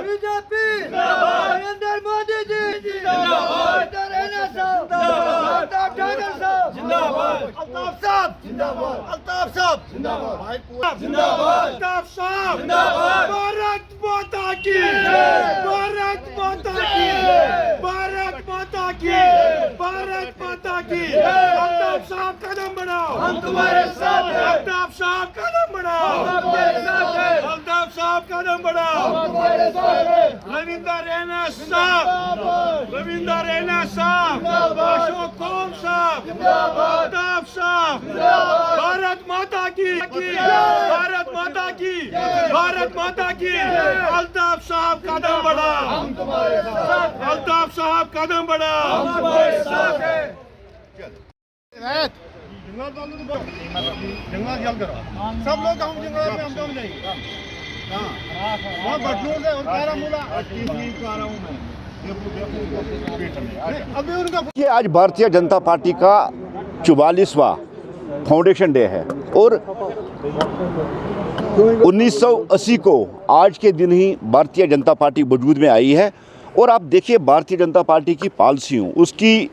BJP Narendra Modi ji जिंदाबाद, अल्ताफ साहब जिंदाबाद, अल्ताफ साहब जिंदाबाद, अल्ताफ साहब जिंदाबाद। भारत माता की, भारत माता की, भारत माता की, भारत माता की। अल्ताफ साहब कदम बढ़ाओ, हम तुम्हारे साथ हैं। अल्ताफ साहब कदम बढ़ाओ, हम तुम्हारे साथ हैं। अल्ताफ साहब कदम बढ़ाओ, हम तुम्हारे साथ हैं। रविंद्र रैना साहब, रविंद्र रैना साहब, अशोक कौम साहब, अल्ताफ साहब। भारत माता की, भारत माता की, भारत माता की। अल्ताफ साहब कदम बढ़ाओ, हम तुम्हारे साथ। अल्ताफ साहब कदम बढ़ाओ, हम तुम्हारे साथ हैं। जंगल जल करो, सब लोग हम जंगल में हम कम नहीं। हाँ बटनों से और कारामूला अभी उनका। ये आज भारतीय जनता पार्टी का 44वां फाउंडेशन डे है और 1980 को आज के दिन ही भारतीय जनता पार्टी वजूद में आई है। और आप देखिए भारतीय जनता पार्टी की पॉलिसियों, उसकी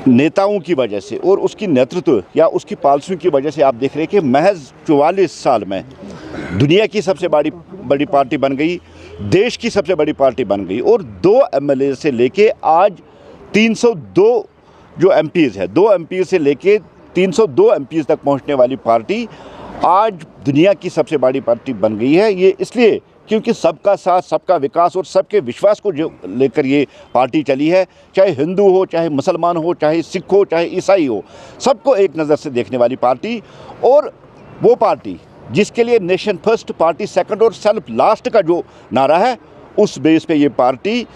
नेताओं की वजह से और उसकी नेतृत्व या उसकी पॉलिसियों की वजह से आप देख रहे हैं कि महज 44 साल में दुनिया की सबसे बड़ी पार्टी बन गई, देश की सबसे बड़ी पार्टी बन गई। और 2 MLA से लेके आज 302 जो MPs है, 2 MPs से लेके 302 MPs तक पहुंचने वाली पार्टी आज दुनिया की सबसे बड़ी पार्टी बन गई है। ये इसलिए क्योंकि सबका साथ, सबका विकास और सबके विश्वास को जो लेकर ये पार्टी चली है, चाहे हिंदू हो, चाहे मुसलमान हो, चाहे सिख हो, चाहे ईसाई हो, सबको एक नज़र से देखने वाली पार्टी। और वो पार्टी जिसके लिए नेशन फर्स्ट, पार्टी सेकंड और सेल्फ लास्ट का जो नारा है, उस बेस पे ये पार्टी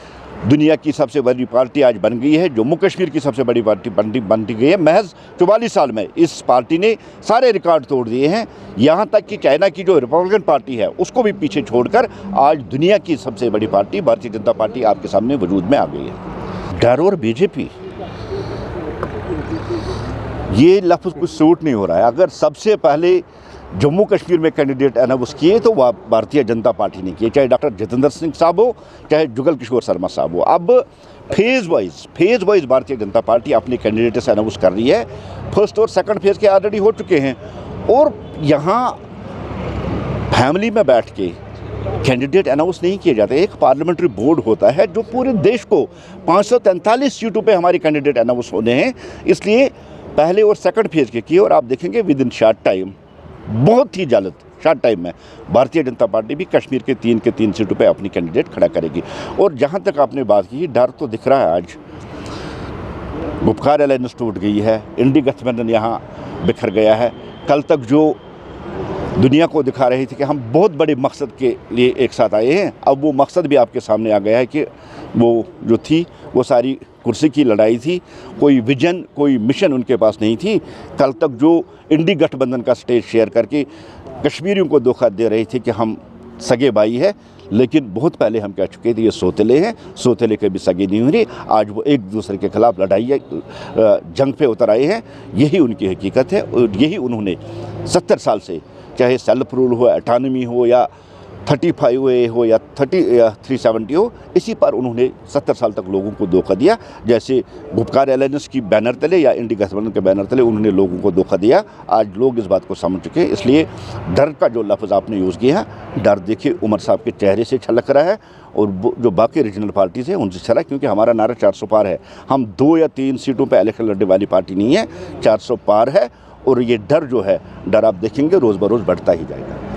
दुनिया की सबसे बड़ी पार्टी आज बन गई है। जम्मू कश्मीर की सबसे बड़ी पार्टी बन गई है। महज 44 साल में इस पार्टी ने सारे रिकॉर्ड तोड़ दिए हैं। यहाँ तक कि चाइना की जो रिपब्लिकन पार्टी है उसको भी पीछे छोड़कर आज दुनिया की सबसे बड़ी पार्टी भारतीय जनता पार्टी आपके सामने वजूद में आ गई है। डर और बीजेपी, ये लफ्ज़ कुछ सूट नहीं हो रहा है। अगर सबसे पहले जम्मू कश्मीर में कैंडिडेट अनाउंस किए तो वह भारतीय जनता पार्टी ने किए, चाहे डॉक्टर जितेंद्र सिंह साहब हो, चाहे जुगल किशोर शर्मा साहब हो। अब phase wise Bharatiya Janata party अपने कैंडिडेट्स अनाउंस कर रही है। फर्स्ट और सेकंड फेज़ के ऑलरेडी हो चुके हैं। और यहाँ फैमिली में बैठ के कैंडिडेट अनाउंस नहीं किए जाते। एक पार्लियामेंट्री बोर्ड होता है जो पूरे देश को 543 सीटों पे हमारे कैंडिडेट अनाउंस होने हैं, इसलिए पहले और सेकंड फेज़ के किए। और आप देखेंगे विद इन शॉर्ट टाइम, बहुत ही जल्द शॉर्ट टाइम में भारतीय जनता पार्टी भी कश्मीर के 3 सीटों पे अपनी कैंडिडेट खड़ा करेगी। और जहाँ तक आपने बात की, डर तो दिख रहा है। आज गुपकार अलायंस टूट गई है, इंडी गठबंधन यहाँ बिखर गया है। कल तक जो दुनिया को दिखा रही थी कि हम बहुत बड़े मकसद के लिए एक साथ आए हैं, अब वो मकसद भी आपके सामने आ गया है कि वो जो थी वो सारी कुर्सी की लड़ाई थी। कोई विजन, कोई मिशन उनके पास नहीं थी। कल तक जो इंडी गठबंधन का स्टेज शेयर करके कश्मीरियों को धोखा दे रही थी कि हम सगे भाई है, लेकिन बहुत पहले हम कह चुके थे ये सोतेले हैं, सोतेले कभी सगे नहीं हुए। आज वो एक दूसरे के खिलाफ लड़ाई जंग पे उतर आए हैं। यही उनकी हकीकत है और यही उन्होंने 70 साल से, चाहे सेल्फ रूल हो, ऑटोनॉमी हो या 35A हो या 370 हो, इसी पर उन्होंने 70 साल तक लोगों को धोखा दिया। जैसे गुपकार अलायंस की बैनर तले या इंडी गठबंधन के बैनर तले उन्होंने लोगों को धोखा दिया। आज लोग इस बात को समझ चुके हैं। इसलिए डर का जो लफ्ज़ आपने यूज़ किया है, डर देखिए उमर साहब के चेहरे से छलक रहा है और जो बाकी रीजनल पार्टीज़ हैं उनसे छलक, क्योंकि हमारा नारा 400 पार है। हम 2 या 3 सीटों पर इलेक्शन लड़ने वाली पार्टी नहीं है, 400 पार है। और ये डर जो है, डर आप देखेंगे रोज़ बरोज़ बढ़ता ही जाएगा।